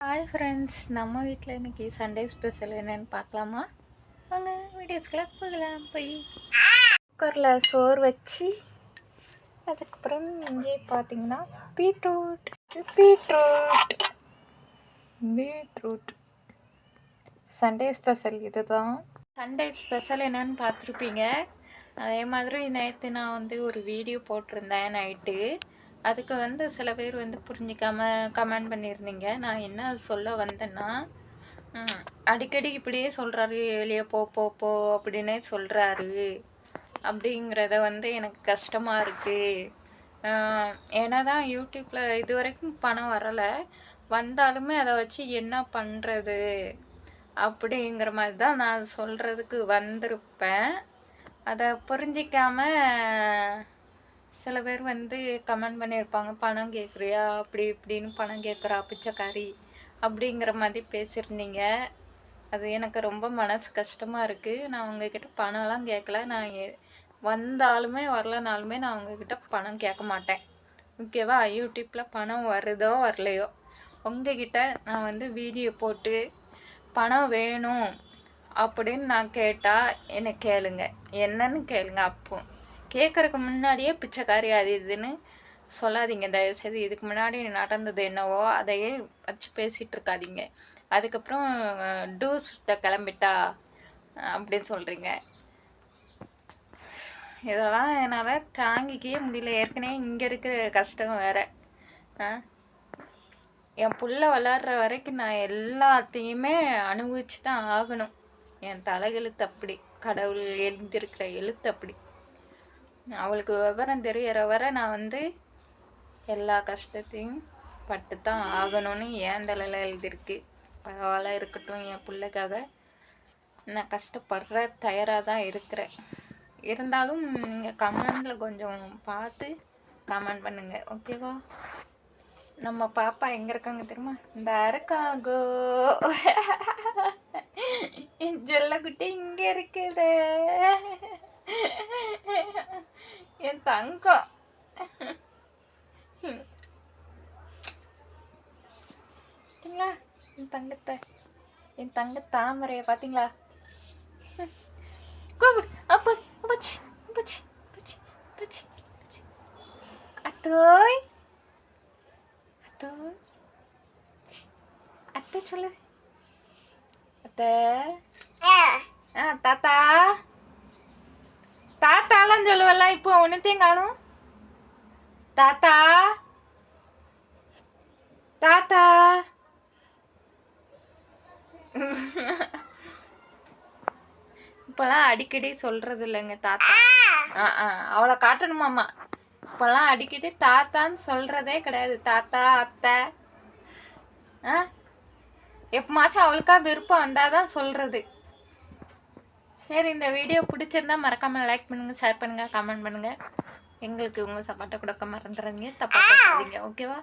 Hi friends, நம்ம வீட்டில் இன்றைக்கி சண்டே ஸ்பெஷல் என்னென்னு பார்க்கலாமா? வாங்க வீடியோஸ்க்கெலாம் போகலாம். போய் குக்கரில் சோறு வச்சு அதுக்கப்புறம் இங்கே பார்த்தீங்கன்னா பீட்ரூட் பீட்ரூட் சண்டே ஸ்பெஷல் இது தான். சண்டே ஸ்பெஷல் என்னென்னு பார்த்துருப்பீங்க. அதே மாதிரி நேற்று நான் ஒரு வீடியோ போட்டிருந்தேன் நைட்டு. அதுக்கு சில பேர் புரிஞ்சிக்காம கமெண்ட் பண்ணியிருந்தீங்க. நான் என்ன சொல்ல வந்தேன்னா, அடிக்கடி இப்படியே சொல்கிறாரு, வெளியே போ போ போ அப்படின்னே சொல்கிறாரு அப்படிங்கிறத எனக்கு கஷ்டமாக இருக்குது. ஏன்னா தான் யூடியூப்பில் இது வரைக்கும் பணம் வரலை, வந்தாலுமே அதை வச்சு என்ன பண்ணுறது அப்படிங்கிற மாதிரி தான் நான் சொல்கிறதுக்கு வந்திருப்பேன். அதை புரிஞ்சிக்காமல் சில பேர் கமெண்ட் பண்ணியிருப்பாங்க, பணம் கேட்குறியா அப்படி இப்படின்னு, பணம் கேட்குறா பிச்சைக்காரி அப்படிங்கிற மாதிரி பேசியிருந்தீங்க. அது எனக்கு ரொம்ப மனசு கஷ்டமாக இருக்குது. நான் உங்ககிட்ட பணம்லாம் கேட்கல. நான் வந்தாலுமே வரலனாலுமே நான் உங்ககிட்ட பணம் கேட்க மாட்டேன், ஓகேவா? யூடியூப்பில் பணம் வருதோ வரலையோ, உங்ககிட்ட நான் வீடியோ போட்டு பணம் வேணும் அப்படின்னு நான் கேட்டால் என்னை கேளுங்க, என்னன்னு கேளுங்க. அப்போ கேட்குறதுக்கு முன்னாடியே பிச்சைக்காரி அது இதுன்னு சொல்லாதீங்க தயவுசெய்து. இதுக்கு முன்னாடி நடந்தது என்னவோ அதையே வச்சு பேசிகிட்டு இருக்காதீங்க. அதுக்கப்புறம் டூஸ்ட்ட கிளம்பிட்டா அப்படின்னு சொல்கிறீங்க. இதெல்லாம் என்னால் தாங்கிக்கவே முடியல. ஏற்கனவே இங்கே இருக்கிற கஷ்டம் வேறு. என் புள்ள வளர்கிற வரைக்கும் நான் எல்லாத்தையுமே அனுபவிச்சு தான் ஆகணும். என் தலையெழுத்து அப்படி, கடவுள் எழுந்திருக்கிற எழுத்து அப்படி. அவளுக்கு விவரம் தெரியற வரை நான் எல்லா கஷ்டத்தையும் பட்டு தான் ஆகணும்னு என் தலையில் எழுதியிருக்கு. பரவாயில்ல, இருக்கட்டும். என் பிள்ளைக்காக நான் கஷ்டப்படுற தயாராக தான் இருக்கிறேன். இருந்தாலும் நீங்கள் கமெண்டில் கொஞ்சம் பார்த்து கமெண்ட் பண்ணுங்கள், ஓகேவா? நம்ம பாப்பா எங்கே இருக்காங்க தெரியுமா? இந்த இருக்காங்கோ. என் சொல்லக்குட்டி இங்கே இருக்குது, என் தங்கம். பார்த்தீங்களா என் தங்கத்தை, என் தங்க தாமரைய பார்த்தீங்களா? அப்போ அத்தோய் அத்தோய் அத்தை சொல்லு, அத்தை. தாத்தா தாத்தாலாம் சொல்லுவல்ல, இப்போ ஒன்னுத்தையும் காணும். தாத்தா தாத்தா இப்பெல்லாம் அடிக்கடி சொல்றது இல்லைங்க தாத்தா. அவளை காட்டணுமாம்மா. இப்பெல்லாம் அடிக்கடி தாத்தான்னு சொல்றதே கிடையாது. தாத்தா அத்தை எப்பமாச்சும் அவளுக்கா விருப்பம் வந்தாதான் சொல்றது. சரி, இந்த வீடியோ பிடிச்சிருந்தா மறக்காமல் லைக் பண்ணுங்கள், ஷேர் பண்ணுங்கள், கமெண்ட் பண்ணுங்கள். எங்களுக்கு உங்கள் சப்போர்ட்டை கொடுக்க மறந்துடுறீங்க, தப்பாக பேசாதீங்க, ஓகேவா?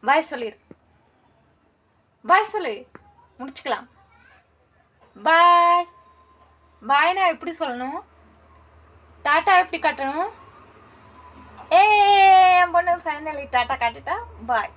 பாய் சொல்லிடு, பாய் சொல்லு, முடிச்சுக்கலாம். பாய் பாய்னா எப்படி சொல்லணும்? டாட்டா எப்படி காட்டணும்? என் பொண்ணு ஃபைனலி டாட்டா காட்டிட்டா. பாய்.